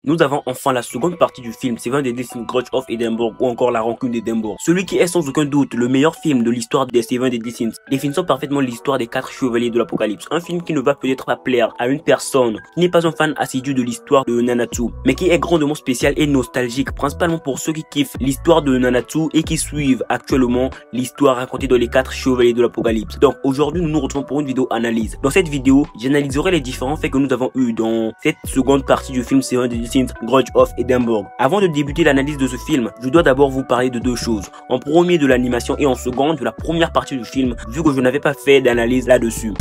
Nous avons enfin la seconde partie du film Seven Deadly Sins Grudge of Edinburgh ou encore La Rancune d'Edinburgh. Celui qui est sans aucun doute le meilleur film de l'histoire des Seven Deadly Sins, définissant parfaitement l'histoire des 4 chevaliers de l'Apocalypse. Un film qui ne va peut-être pas plaire à une personne qui n'est pas un fan assidu de l'histoire de Nanatsu, mais qui est grandement spécial et nostalgique, principalement pour ceux qui kiffent l'histoire de Nanatsu et qui suivent actuellement l'histoire racontée dans les 4 chevaliers de l'Apocalypse. Donc aujourd'hui nous nous retrouvons pour une vidéo analyse. Dans cette vidéo, j'analyserai les différents faits que nous avons eu dans cette seconde partie du film Seven Deadly Sins Grudge of Edinburgh. Avant de débuter l'analyse de ce film, je dois d'abord vous parler de deux choses. En premier de l'animation et en second de la première partie du film, vu que je n'avais pas fait d'analyse là-dessus.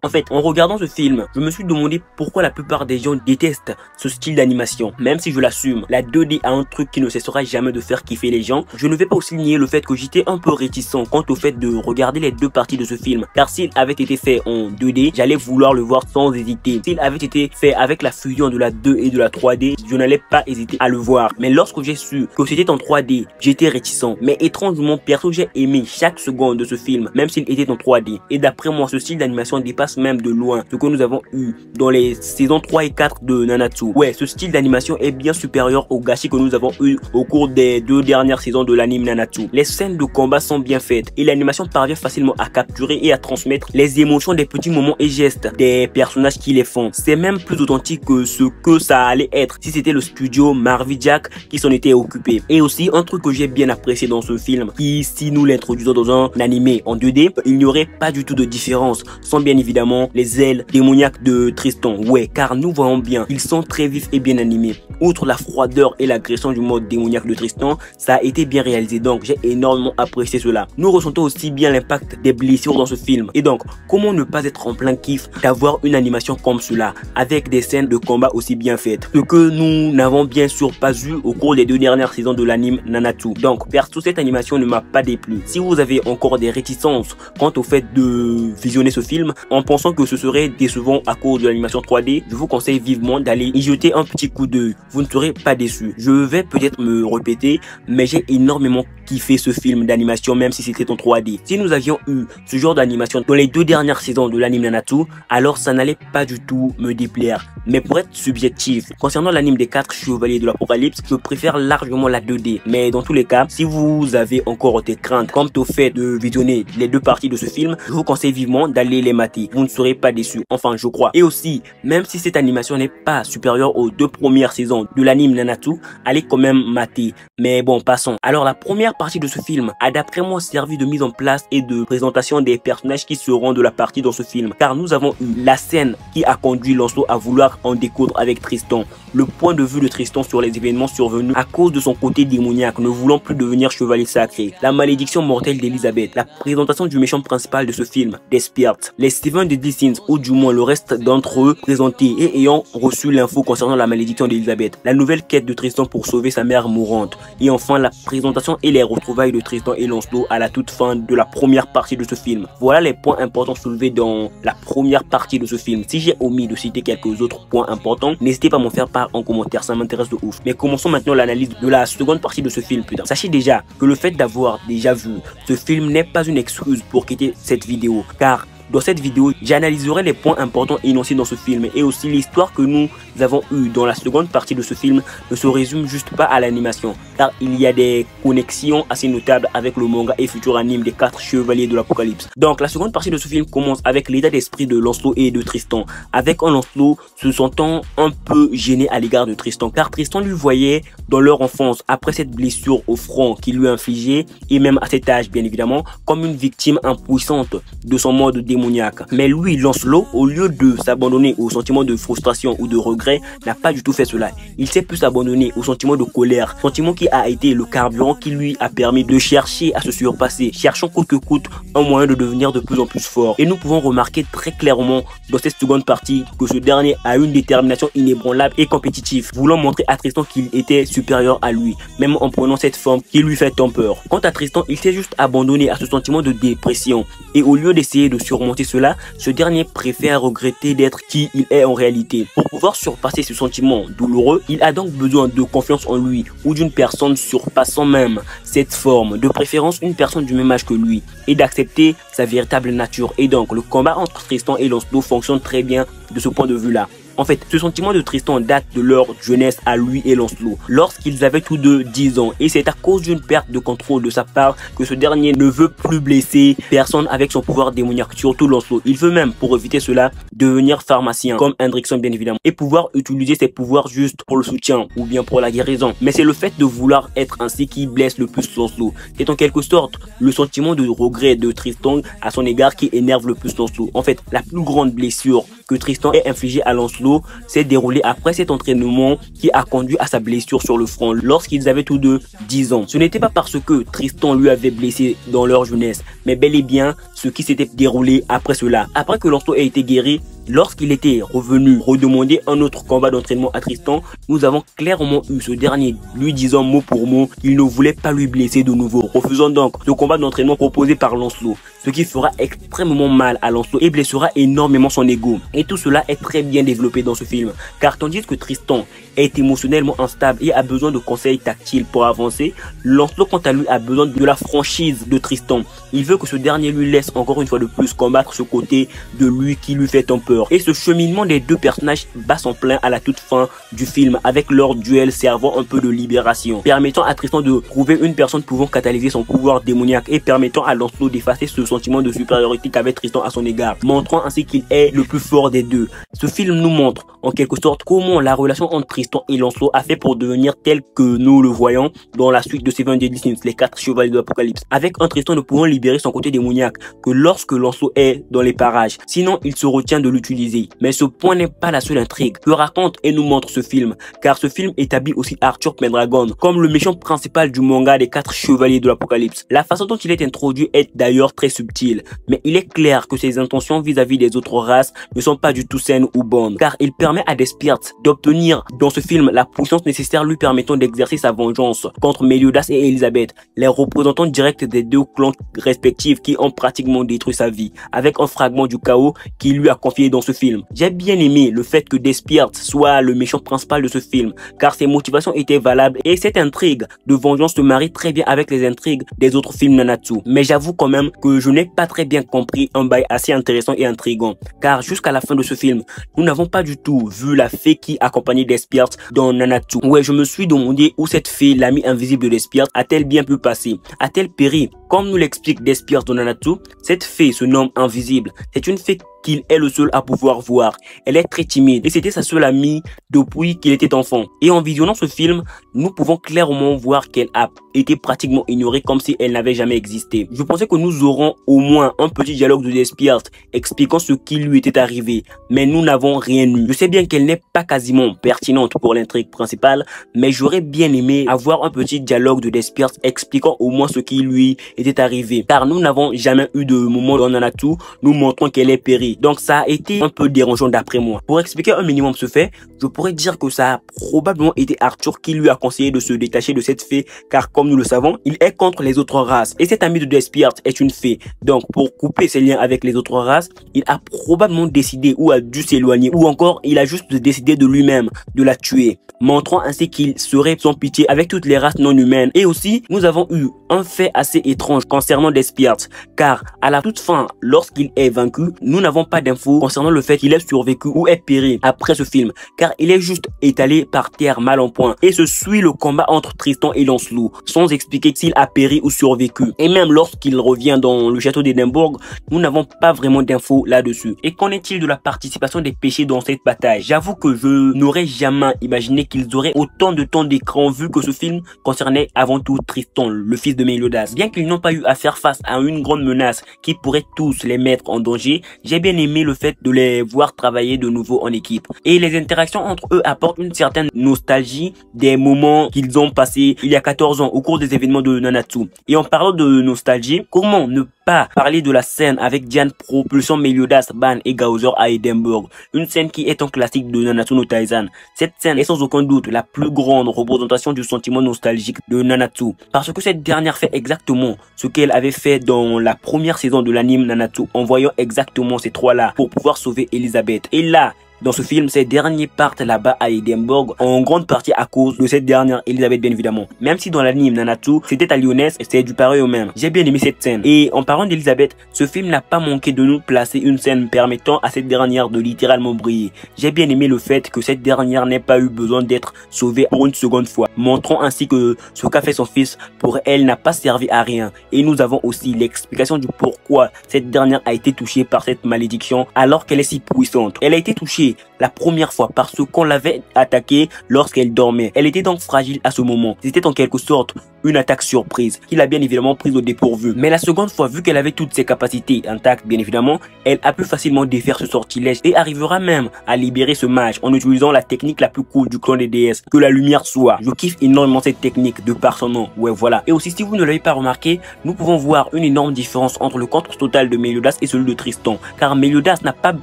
En fait, en regardant ce film, je me suis demandé pourquoi la plupart des gens détestent ce style d'animation. Même si je l'assume, la 2D a un truc qui ne cessera jamais de faire kiffer les gens. Je ne vais pas aussi nier le fait que j'étais un peu réticent quant au fait de regarder les deux parties de ce film. Car s'il avait été fait en 2D, j'allais vouloir le voir sans hésiter. S'il avait été fait avec la fusion de la 2 et de la 3D, je n'allais pas hésiter à le voir. Mais lorsque j'ai su que c'était en 3D, j'étais réticent. Mais étrangement, perso, j'ai aimé chaque seconde de ce film, même s'il était en 3D. Et d'après moi, ce style d'animation dépasse même de loin ce que nous avons eu dans les saisons 3 et 4 de Nanatsu. Ouais, ce style d'animation est bien supérieur au gâchis que nous avons eu au cours des 2 dernières saisons de l'anime Nanatsu. Les scènes de combat sont bien faites et l'animation parvient facilement à capturer et à transmettre les émotions des petits moments et gestes des personnages qui les font. C'est même plus authentique que ce que ça allait être si c'était le studio Marvel Jack qui s'en était occupé. Et aussi un truc que j'ai bien apprécié dans ce film, qui si nous l'introduisons dans un animé en 2D, il n'y aurait pas du tout de différence, sans bien évidemment les ailes démoniaques de Tristan. Ouais, car nous voyons bien, ils sont très vifs et bien animés. Outre la froideur et l'agression du mode démoniaque de Tristan, ça a été bien réalisé, donc j'ai énormément apprécié cela. Nous ressentons aussi bien l'impact des blessures dans ce film. Et donc, comment ne pas être en plein kiff d'avoir une animation comme cela, avec des scènes de combat aussi bien faites, ce que nous n'avons bien sûr pas eu au cours des 2 dernières saisons de l'anime Nanatsu. Donc, perso, cette animation ne m'a pas déplu. Si vous avez encore des réticences quant au fait de visionner ce film, en pensant que ce serait décevant à cause de l'animation 3D, je vous conseille vivement d'aller y jeter un petit coup d'œil. Vous ne serez pas déçus. Je vais peut-être me répéter, mais j'ai énormément kiffé ce film d'animation, même si c'était en 3D. Si nous avions eu ce genre d'animation dans les 2 dernières saisons de l'anime Nanatsu, alors ça n'allait pas du tout me déplaire. Mais pour être subjectif, concernant l'anime des 4 chevaliers de l'Apocalypse, je préfère largement la 2D. Mais dans tous les cas, si vous avez encore des craintes quant au fait de visionner les 2 parties de ce film, je vous conseille vivement d'aller les mater. Vous ne serez pas déçus, enfin je crois. Et aussi, même si cette animation n'est pas supérieure aux 2 premières saisons de l'anime Nanatsu, allez quand même mater. Mais bon, passons. Alors la première partie de ce film a d'après moi servi de mise en place et de présentation des personnages qui seront de la partie dans ce film. Car nous avons eu la scène qui a conduit Lancelot à vouloir en découdre avec Tristan. Le point de vue de Tristan sur les événements survenus à cause de son côté démoniaque, ne voulant plus devenir chevalier sacré. La malédiction mortelle d'Elizabeth. La présentation du méchant principal de ce film, Despiert. Les Seven Deadly Sins, ou du moins le reste d'entre eux présentés et ayant reçu l'info concernant la malédiction d'Elizabeth. La nouvelle quête de Tristan pour sauver sa mère mourante. Et enfin la présentation et les retrouvailles de Tristan et Lancelot à la toute fin de la première partie de ce film. Voilà les points importants soulevés dans la première partie de ce film. Si j'ai omis de citer quelques autres points importants, n'hésitez pas à m'en faire part en commentaire, ça m'intéresse de ouf. Mais commençons maintenant l'analyse de la seconde partie de ce film, putain. Sachez déjà que le fait d'avoir déjà vu ce film n'est pas une excuse pour quitter cette vidéo, car dans cette vidéo, j'analyserai les points importants énoncés dans ce film et aussi l'histoire que nous avons eue dans la seconde partie de ce film ne se résume juste pas à l'animation, car il y a des connexions assez notables avec le manga et futur anime des 4 chevaliers de l'Apocalypse. Donc la seconde partie de ce film commence avec l'état d'esprit de Lancelot et de Tristan, avec un Lancelot se sentant un peu gêné à l'égard de Tristan, car Tristan lui voyait dans leur enfance, après cette blessure au front qu'il lui infligeait, et même à cet âge bien évidemment, comme une victime impuissante de son mode démoniaque démoniaque. Mais lui, Lancelot, au lieu de s'abandonner au sentiment de frustration ou de regret, n'a pas du tout fait cela. Il s'est plus abandonné au sentiment de colère, sentiment qui a été le carburant qui lui a permis de chercher à se surpasser, cherchant coûte que coûte un moyen de devenir de plus en plus fort. Et nous pouvons remarquer très clairement dans cette seconde partie que ce dernier a une détermination inébranlable et compétitive, voulant montrer à Tristan qu'il était supérieur à lui, même en prenant cette forme qui lui fait tant peur. Quant à Tristan, il s'est juste abandonné à ce sentiment de dépression, et au lieu d'essayer de surmonter cela, ce dernier préfère regretter d'être qui il est en réalité. Pour pouvoir surpasser ce sentiment douloureux, il a donc besoin de confiance en lui, ou d'une personne surpassant même cette forme, de préférence une personne du même âge que lui, et d'accepter sa véritable nature. Et donc le combat entre Tristan et Lancelot fonctionne très bien de ce point de vue là. En fait, ce sentiment de Tristan date de leur jeunesse à lui et Lancelot, lorsqu'ils avaient tous deux 10 ans. Et c'est à cause d'une perte de contrôle de sa part que ce dernier ne veut plus blesser personne avec son pouvoir démoniaque, surtout Lancelot. Il veut même, pour éviter cela, devenir pharmacien, comme Hendrickson bien évidemment, et pouvoir utiliser ses pouvoirs juste pour le soutien ou bien pour la guérison. Mais c'est le fait de vouloir être ainsi qui blesse le plus Lancelot. C'est en quelque sorte le sentiment de regret de Tristan à son égard qui énerve le plus Lancelot. En fait, la plus grande blessure que Tristan ait infligée à Lancelot s'est déroulé après cet entraînement qui a conduit à sa blessure sur le front lorsqu'ils avaient tous deux 10 ans. Ce n'était pas parce que Tristan lui avait blessé dans leur jeunesse, mais bel et bien ce qui s'était déroulé après cela. Après que Lancelot ait été guéri, lorsqu'il était revenu redemander un autre combat d'entraînement à Tristan, nous avons clairement eu ce dernier lui disant mot pour mot qu'il ne voulait pas lui blesser de nouveau, refusant donc le combat d'entraînement proposé par Lancelot, ce qui fera extrêmement mal à Lancelot et blessera énormément son ego. Et tout cela est très bien développé dans ce film, car tandis que Tristan est émotionnellement instable et a besoin de conseils tactiles pour avancer, Lancelot quant à lui a besoin de la franchise de Tristan. Il veut que ce dernier lui laisse encore une fois de plus combattre ce côté de lui qui lui fait tant peur. Et ce cheminement des deux personnages bat son plein à la toute fin du film, avec leur duel servant un peu de libération, permettant à Tristan de trouver une personne pouvant catalyser son pouvoir démoniaque et permettant à Lancelot d'effacer ce sentiment de supériorité qu'avait Tristan à son égard, montrant ainsi qu'il est le plus fort des deux. Ce film nous montre en quelque sorte comment la relation entre Tristan et Lancelot a fait pour devenir tel que nous le voyons dans la suite de Seven Deadly Sins, les 4 chevaliers de l'Apocalypse, avec un Tristan ne pouvant libérer son côté démoniaque que lorsque Lancelot est dans les parages, sinon il se retient de l'utiliser. Mais ce point n'est pas la seule intrigue que raconte et nous montre ce film, car ce film établit aussi Arthur Pendragon comme le méchant principal du manga des 4 chevaliers de l'Apocalypse. La façon dont il est introduit est d'ailleurs très subtile, mais il est clair que ses intentions vis-à-vis des autres races ne sont pas du tout saines ou bonnes, car il permet à Despiert d'obtenir dans ce film la puissance nécessaire lui permettant d'exercer sa vengeance contre Meliodas et Elisabeth, les représentants directs des deux clans respectifs qui ont pratiquement détruit sa vie, avec un fragment du chaos qu'il lui a confié dans ce film. J'ai bien aimé le fait que Despiert soit le méchant principal de ce film, car ses motivations étaient valables et cette intrigue de vengeance se marie très bien avec les intrigues des autres films Nanatsu. Mais j'avoue quand même que je n'ai pas très bien compris un bail assez intéressant et intriguant, car jusqu'à la fin de ce film, nous n'avons pas du tout vu la fée qui accompagnait Despiert dans Nanatsu. Ouais, je me suis demandé où cette fée, l'amie invisible de Despiert, a-t-elle bien pu passer? A-t-elle péri? Comme nous l'explique Despiert dans Nanatsu, cette fée se nomme Invisible. C'est une fée qu'il est le seul à pouvoir voir. Elle est très timide et c'était sa seule amie depuis qu'il était enfant. Et en visionnant ce film, nous pouvons clairement voir qu'elle a été pratiquement ignorée comme si elle n'avait jamais existé. Je pensais que nous aurons au moins un petit dialogue de Despiert expliquant ce qui lui était arrivé, mais nous n'avons rien eu. Je sais bien qu'elle n'est pas quasiment pertinente pour l'intrigue principale, mais j'aurais bien aimé avoir un petit dialogue de Despiert expliquant au moins ce qui lui était arrivé, car nous n'avons jamais eu de moment dans Nanatsu nous montrant qu'elle est périe. Donc ça a été un peu dérangeant d'après moi. Pour expliquer un minimum ce fait, je pourrais dire que ça a probablement été Arthur qui lui a conseillé de se détacher de cette fée, car comme nous le savons, il est contre les autres races. Et cet ami de Despiert est une fée. Donc pour couper ses liens avec les autres races, il a probablement décidé ou a dû s'éloigner, ou encore il a juste décidé de lui-même de la tuer, montrant ainsi qu'il serait sans pitié avec toutes les races non humaines. Et aussi, nous avons eu un fait assez étrange concernant Despiert, car à la toute fin, lorsqu'il est vaincu, nous n'avons pas d'infos concernant le fait qu'il ait survécu ou est péri après ce film, car il est juste étalé par terre mal en point et se suit le combat entre Tristan et Lancelot sans expliquer s'il a péri ou survécu. Et même lorsqu'il revient dans le château d'Édimbourg, nous n'avons pas vraiment d'infos là-dessus. Et qu'en est-il de la participation des péchés dans cette bataille? J'avoue que je n'aurais jamais imaginé qu'ils auraient autant de temps d'écran vu que ce film concernait avant tout Tristan, le fils de Meliodas. Bien qu'ils n'ont n'ont pas eu à faire face à une grande menace qui pourrait tous les mettre en danger, j'ai bien aimé le fait de les voir travailler de nouveau en équipe. Et les interactions entre eux apportent une certaine nostalgie des moments qu'ils ont passés il y a 14 ans au cours des événements de Nanatsu. Et en parlant de nostalgie, comment ne pas parler de la scène avec Diane propulsant Meliodas, Ban et Gaozer à Edinburgh, une scène qui est un classique de Nanatsu no Taizan. Cette scène est sans aucun doute la plus grande représentation du sentiment nostalgique de Nanatsu, parce que cette dernière fait exactement ce qu'elle avait fait dans la première saison de l'anime Nanatsu, en voyant exactement ces trois-là pour pouvoir sauver Elisabeth. Et là, dans ce film, ces derniers partent là-bas à Edinburgh en grande partie à cause de cette dernière Elisabeth, bien évidemment. Même si dans l'anime Nanatsu, c'était à Lyonnaise et c'est du pareil au même. J'ai bien aimé cette scène. Et en parlant d'Elisabeth, ce film n'a pas manqué de nous placer une scène permettant à cette dernière de littéralement briller. J'ai bien aimé le fait que cette dernière n'ait pas eu besoin d'être sauvée pour une seconde fois, montrant ainsi que ce qu'a fait son fils pour elle n'a pas servi à rien. Et nous avons aussi l'explication du pourquoi cette dernière a été touchée par cette malédiction alors qu'elle est si puissante. Elle a été touchée la première fois parce qu'on l'avait attaquée lorsqu'elle dormait. Elle était donc fragile à ce moment. C'était en quelque sorte une attaque surprise qu'il a bien évidemment prise au dépourvu. Mais la seconde fois, vu qu'elle avait toutes ses capacités intactes bien évidemment, elle a pu facilement défaire ce sortilège et arrivera même à libérer ce mage en utilisant la technique la plus cool du clan des déesses, que la lumière soit. Je kiffe énormément cette technique de par son nom. Ouais voilà. Et aussi si vous ne l'avez pas remarqué, nous pouvons voir une énorme différence entre le contre total de Meliodas et celui de Tristan. Car Meliodas n'a pas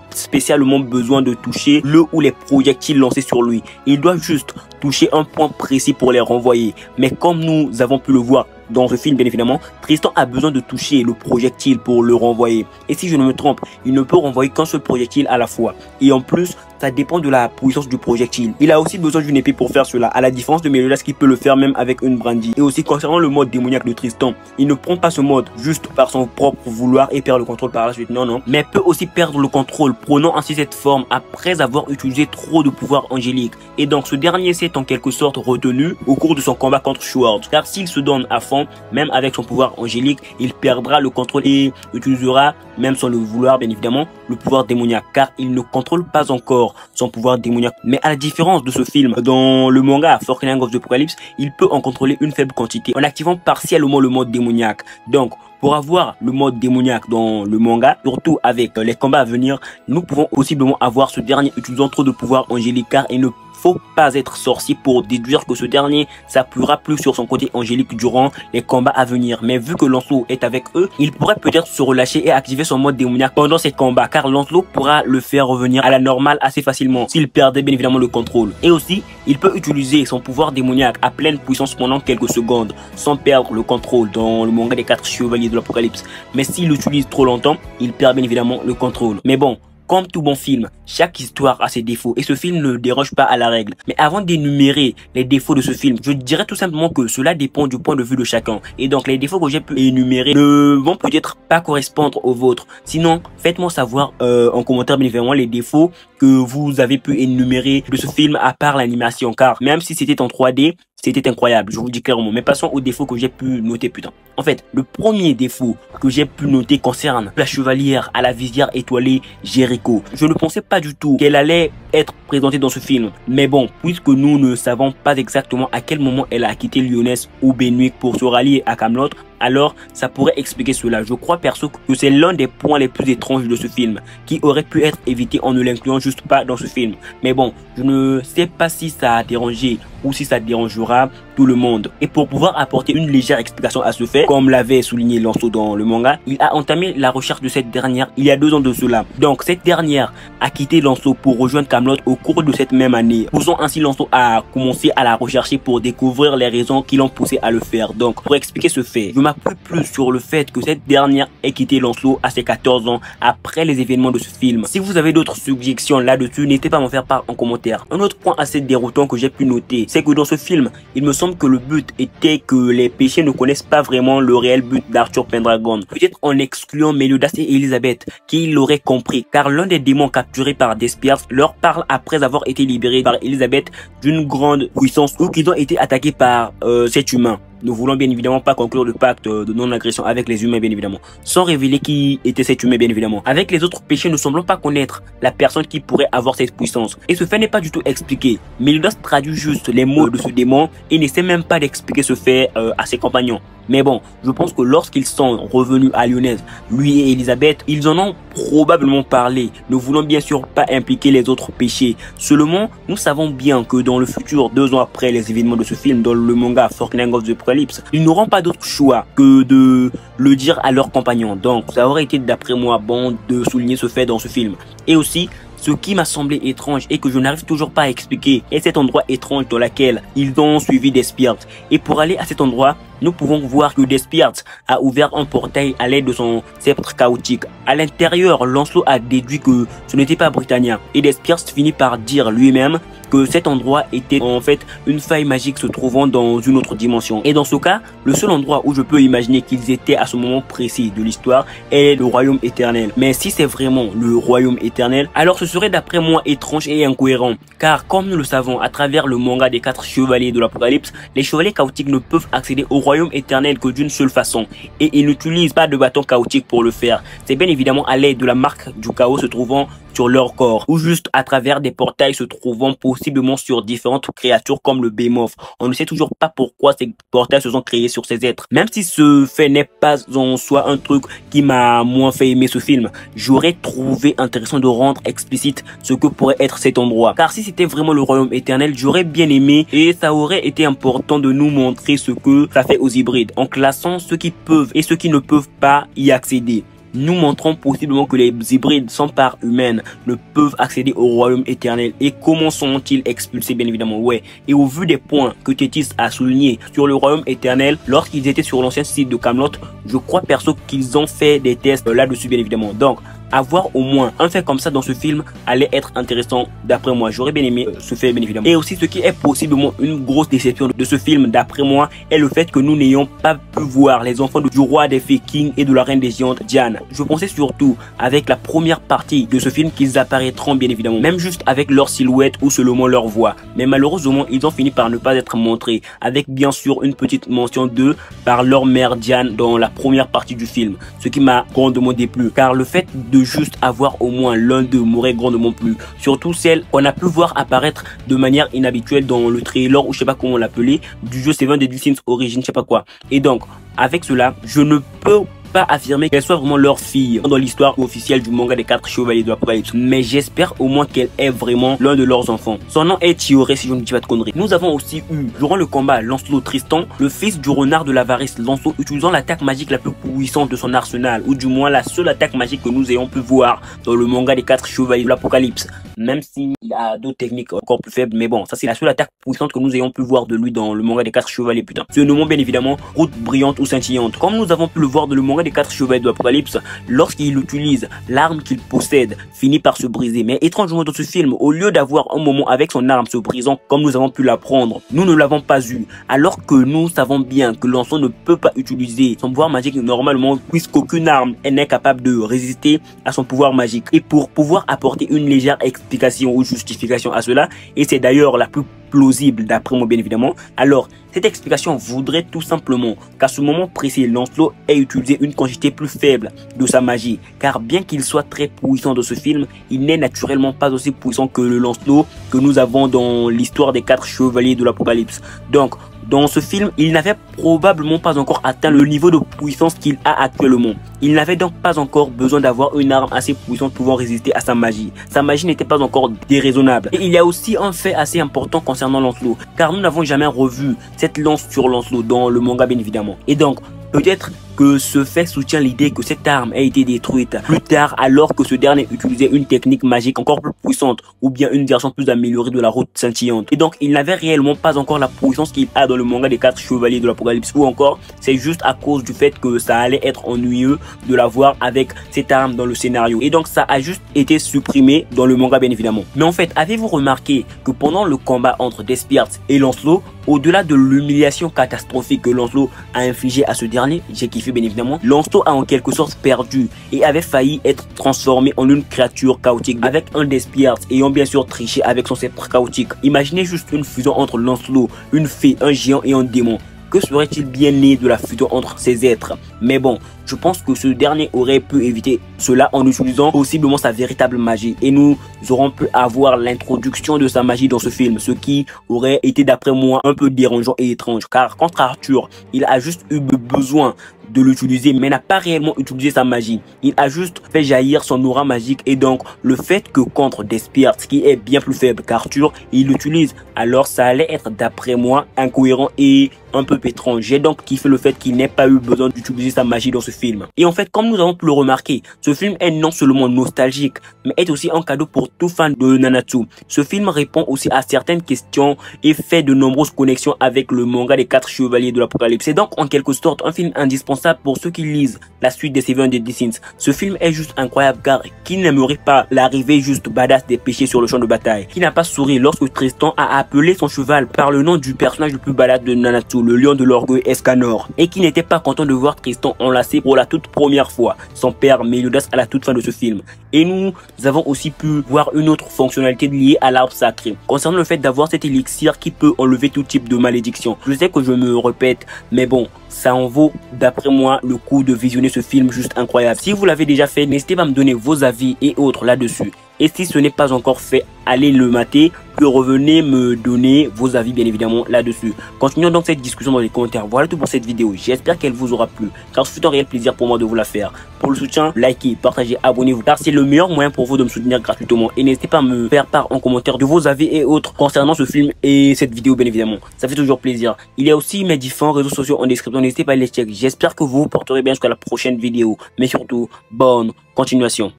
spécialement besoin de toucher le ou les projectiles lancés sur lui. Il doit juste toucher un point précis pour les renvoyer. Mais comme nous avons pu le voir dans ce film, bien évidemment, Tristan a besoin de toucher le projectile pour le renvoyer. Et si je ne me trompe, il ne peut renvoyer qu'un seul projectile à la fois. Et en plus, ça dépend de la puissance du projectile. Il a aussi besoin d'une épée pour faire cela, à la différence de Meliodas qui peut le faire même avec une brindille. Et aussi concernant le mode démoniaque de Tristan, il ne prend pas ce mode juste par son propre vouloir et perd le contrôle par la suite. Non, non. Mais peut aussi perdre le contrôle, prenant ainsi cette forme après avoir utilisé trop de pouvoirs angéliques. Et donc ce dernier s'est en quelque sorte retenu au cours de son combat contre Schwartz. Car s'il se donne à fond, même avec son pouvoir angélique, il perdra le contrôle et utilisera, même sans le vouloir bien évidemment, le pouvoir démoniaque. Car il ne contrôle pas encore son pouvoir démoniaque. Mais à la différence de ce film, dans le manga 49 of the Apocalypse, il peut en contrôler une faible quantité en activant partiellement le mode démoniaque. Donc, pour avoir le mode démoniaque dans le manga, surtout avec les combats à venir, nous pouvons possiblement avoir ce dernier utilisant trop de pouvoirs angéliques car il ne faut pas être sorcier pour déduire que ce dernier s'appuiera plus sur son côté angélique durant les combats à venir. Mais vu que Lancelot est avec eux, il pourrait peut-être se relâcher et activer son mode démoniaque pendant ces combats, car Lancelot pourra le faire revenir à la normale assez facilement s'il perdait bien évidemment le contrôle. Et aussi, il peut utiliser son pouvoir démoniaque à pleine puissance pendant quelques secondes sans perdre le contrôle dans le manga des 4 chevaliers de l'Apocalypse. Mais s'il l'utilise trop longtemps, il perd bien évidemment le contrôle. Mais bon, comme tout bon film, chaque histoire a ses défauts et ce film ne déroge pas à la règle. Mais avant d'énumérer les défauts de ce film, je dirais tout simplement que cela dépend du point de vue de chacun. Et donc les défauts que j'ai pu énumérer ne vont peut-être pas correspondre aux vôtres. Sinon, faites-moi savoir en commentaire bien évidemment les défauts que vous avez pu énumérer de ce film à part l'animation. Car même si c'était en 3D, c'était incroyable, je vous le dis clairement. Mais passons aux défauts que j'ai pu noter, putain. En fait, le premier défaut que j'ai pu noter concerne la chevalière à la visière étoilée Jericho. Je ne pensais pas du tout qu'elle allait être présentée dans ce film. Mais bon, puisque nous ne savons pas exactement à quel moment elle a quitté Lyonnaise ou Benwick pour se rallier à Camelot, alors ça pourrait expliquer cela. Je crois perso que c'est l'un des points les plus étranges de ce film, qui aurait pu être évité en ne l'incluant juste pas dans ce film. Mais bon, je ne sais pas si ça a dérangé ou si ça dérangera tout le monde. Et pour pouvoir apporter une légère explication à ce fait, comme l'avait souligné Lancelot dans le manga, il a entamé la recherche de cette dernière il y a 2 ans de cela. Donc cette dernière a quitté Lancelot pour rejoindre Camelot au cours de cette même année, poussant ainsi Lancelot à commencer à la rechercher pour découvrir les raisons qui l'ont poussé à le faire. Donc pour expliquer ce fait, je m'appuie plus sur le fait que cette dernière ait quitté Lancelot à ses 14 ans après les événements de ce film. Si vous avez d'autres suggestions là-dessus, n'hésitez pas à m'en faire part en commentaire. Un autre point assez déroutant que j'ai pu noter, c'est que dans ce film, il me semble que le but était que les péchés ne connaissent pas vraiment le réel but d'Arthur Pendragon. Peut-être en excluant Meliodas et Elisabeth, qui l'auraient compris, car l'un des démons capturés par Despiers leur parle après avoir été libérés par Elisabeth d'une grande puissance ou qu'ils ont été attaqués par cet humain. Nous voulons bien évidemment pas conclure le pacte de non-agression avec les humains bien évidemment, sans révéler qui était cet humain bien évidemment. Avec les autres péchés, ne semblons pas connaître la personne qui pourrait avoir cette puissance. Et ce fait n'est pas du tout expliqué. Meliodas traduit juste les mots de ce démon et n'essaie même pas d'expliquer ce fait à ses compagnons. Mais bon, je pense que lorsqu'ils sont revenus à Lyonnaise, lui et Elisabeth, ils en ont probablement parlé, ne voulant bien sûr pas impliquer les autres péchés. Seulement, nous savons bien que dans le futur, 2 ans après les événements de ce film, dans le manga Fortnite of the Apocalypse, ils n'auront pas d'autre choix que de le dire à leurs compagnons. Donc, ça aurait été d'après moi bon de souligner ce fait dans ce film. Et aussi, ce qui m'a semblé étrange et que je n'arrive toujours pas à expliquer est cet endroit étrange dans lequel ils ont suivi Despiert. Et pour aller à cet endroit, nous pouvons voir que Despiert a ouvert un portail à l'aide de son sceptre chaotique. À l'intérieur, Lancelot a déduit que ce n'était pas Britannia. Et Despiert finit par dire lui-même que cet endroit était en fait une faille magique se trouvant dans une autre dimension. Et dans ce cas, le seul endroit où je peux imaginer qu'ils étaient à ce moment précis de l'histoire est le royaume éternel. Mais si c'est vraiment le royaume éternel, alors ce serait d'après moi étrange et incohérent. Car comme nous le savons à travers le manga des 4 chevaliers de l'Apocalypse, les chevaliers chaotiques ne peuvent accéder au royaume éternel que d'une seule façon. Et ils n'utilisent pas de bâton chaotique pour le faire. C'est bien évidemment à l'aide de la marque du chaos se trouvant sur leur corps, ou juste à travers des portails se trouvant possiblement sur différentes créatures comme le Behemoth. On ne sait toujours pas pourquoi ces portails se sont créés sur ces êtres. Même si ce fait n'est pas en soi un truc qui m'a moins fait aimer ce film, j'aurais trouvé intéressant de rendre explicite ce que pourrait être cet endroit. Car si c'était vraiment le royaume éternel, j'aurais bien aimé et ça aurait été important de nous montrer ce que ça fait aux hybrides, en classant ceux qui peuvent et ceux qui ne peuvent pas y accéder. Nous montrons possiblement que les hybrides sans part humaine ne peuvent accéder au royaume éternel. Et comment sont-ils expulsés, bien évidemment? Ouais. Et au vu des points que Tétis a soulignés sur le royaume éternel, lorsqu'ils étaient sur l'ancien site de Camelot, je crois perso qu'ils ont fait des tests là-dessus, bien évidemment. Donc, avoir au moins un fait comme ça dans ce film allait être intéressant d'après moi. J'aurais bien aimé ce fait, bien évidemment. Et aussi, ce qui est possiblement une grosse déception de ce film d'après moi est le fait que nous n'ayons pas pu voir les enfants du roi des fées King et de la reine des géantes Diane. Je pensais surtout avec la première partie de ce film qu'ils apparaîtront, bien évidemment, même juste avec leur silhouette ou seulement leur voix. Mais malheureusement, ils ont fini par ne pas être montrés, avec bien sûr une petite mention d'eux par leur mère Diane dans la première partie du film, ce qui m'a grandement déplu, car le fait de juste avoir au moins l'un d'eux m'aurait grandement plu, surtout celle qu'on a pu voir apparaître de manière inhabituelle dans le trailer ou je sais pas comment l'appeler du jeu Seven Deadly Sins Origin, je sais pas quoi. Et donc avec cela, je ne peux pas affirmer qu'elle soit vraiment leur fille dans l'histoire officielle du manga des 4 chevaliers de l'Apocalypse, mais j'espère au moins qu'elle est vraiment l'un de leurs enfants. Son nom est Tioré si je ne dis pas de conneries. Nous avons aussi eu durant le combat Lancelot Tristan, le fils du renard de l'avarice Lancelot, utilisant l'attaque magique la plus puissante de son arsenal, ou du moins la seule attaque magique que nous ayons pu voir dans le manga des 4 chevaliers de l'Apocalypse, même s'il y a d'autres techniques encore plus faibles, mais bon, ça c'est la seule attaque puissante que nous ayons pu voir de lui dans le manga des 4 chevaliers, putain. Se nommant bien évidemment route brillante ou scintillante. Comme nous avons pu le voir dans le manga des 4 chevaliers de l'Apocalypse, lorsqu'il utilise l'arme qu'il possède, finit par se briser. Mais étrangement dans ce film, au lieu d'avoir un moment avec son arme se brisant comme nous avons pu l'apprendre, nous ne l'avons pas eu. Alors que nous savons bien que Lancelot ne peut pas utiliser son pouvoir magique normalement, puisqu'aucune arme n'est capable de résister à son pouvoir magique. Et pour pouvoir apporter une légère explication ou justification à cela, et c'est d'ailleurs la plus plausible d'après moi bien évidemment, alors cette explication voudrait tout simplement qu'à ce moment précis, Lancelot ait utilisé une quantité plus faible de sa magie, car bien qu'il soit très puissant dans ce film, il n'est naturellement pas aussi puissant que le Lancelot que nous avons dans l'histoire des 4 chevaliers de l'Apocalypse. Donc dans ce film, il n'avait probablement pas encore atteint le niveau de puissance qu'il a actuellement. Il n'avait donc pas encore besoin d'avoir une arme assez puissante pouvant résister à sa magie. Sa magie n'était pas encore déraisonnable. Et il y a aussi un fait assez important concernant Lancelot, car nous n'avons jamais revu cette lance sur Lancelot dans le manga bien évidemment. Et donc, peut-être que ce fait soutient l'idée que cette arme a été détruite plus tard alors que ce dernier utilisait une technique magique encore plus puissante ou bien une version plus améliorée de la route scintillante. Et donc il n'avait réellement pas encore la puissance qu'il a dans le manga des 4 chevaliers de l'Apocalypse, ou encore c'est juste à cause du fait que ça allait être ennuyeux de l'avoir avec cette arme dans le scénario. Et donc ça a juste été supprimé dans le manga bien évidemment. Mais en fait, avez-vous remarqué que pendant le combat entre Despiert et Lancelot, au-delà de l'humiliation catastrophique que Lancelot a infligée à ce dernier, j'ai kiffé bien évidemment, Lancelot a en quelque sorte perdu et avait failli être transformé en une créature chaotique avec un Despiert ayant bien sûr triché avec son sceptre chaotique. Imaginez juste une fusion entre Lancelot, une fée, un géant et un démon. que serait-il bien né de la fusion entre ces êtres? Mais bon, je pense que ce dernier aurait pu éviter cela en utilisant possiblement sa véritable magie. Et nous aurons pu avoir l'introduction de sa magie dans ce film, ce qui aurait été d'après moi un peu dérangeant et étrange. Car contre Arthur, il a juste eu besoin de l'utiliser mais n'a pas réellement utilisé sa magie. Il a juste fait jaillir son aura magique et donc le fait que contre Despiert, qui est bien plus faible qu'Arthur, il l'utilise, alors ça allait être d'après moi incohérent et un peu étrange. J'ai donc kiffé le fait qu'il n'ait pas eu besoin d'utiliser sa magie dans ce film. Et en fait, comme nous avons pu le remarquer, ce film est non seulement nostalgique, mais est aussi un cadeau pour tout fan de Nanatsu. Ce film répond aussi à certaines questions et fait de nombreuses connexions avec le manga des 4 chevaliers de l'Apocalypse. C'est donc en quelque sorte un film indispensable pour ceux qui lisent la suite des Seven Deadly Sins. Ce film est juste incroyable car qui n'aimerait pas l'arrivée juste badass des péchés sur le champ de bataille? Qui n'a pas souri lorsque Tristan a appelé son cheval par le nom du personnage le plus badass de Nanatsu, le lion de l'orgueil Escanor, et qui n'était pas content de voir Tristan enlacé pour la toute première fois son père Meliodas à la toute fin de ce film. Et nous avons aussi pu voir une autre fonctionnalité liée à l'arbre sacré, concernant le fait d'avoir cet élixir qui peut enlever tout type de malédiction. Je sais que je me répète, mais bon, ça en vaut d'après moi le coup de visionner ce film juste incroyable. Si vous l'avez déjà fait, n'hésitez pas à me donner vos avis et autres là-dessus. Et si ce n'est pas encore fait, allez le mater, puis revenez me donner vos avis bien évidemment là-dessus. Continuons donc cette discussion dans les commentaires. Voilà tout pour cette vidéo, j'espère qu'elle vous aura plu, car ce fut un réel plaisir pour moi de vous la faire. Pour le soutien, likez, partagez, abonnez-vous, car c'est le meilleur moyen pour vous de me soutenir gratuitement. Et n'hésitez pas à me faire part en commentaire de vos avis et autres concernant ce film et cette vidéo bien évidemment. Ça fait toujours plaisir. Il y a aussi mes différents réseaux sociaux en description, n'hésitez pas à les checker. J'espère que vous vous porterez bien jusqu'à la prochaine vidéo. Mais surtout, bonne continuation.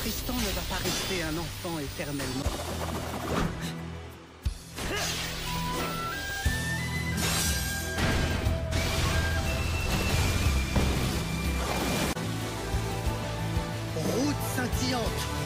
Tristan ne va pas rester un enfant éternellement. Route scintillante.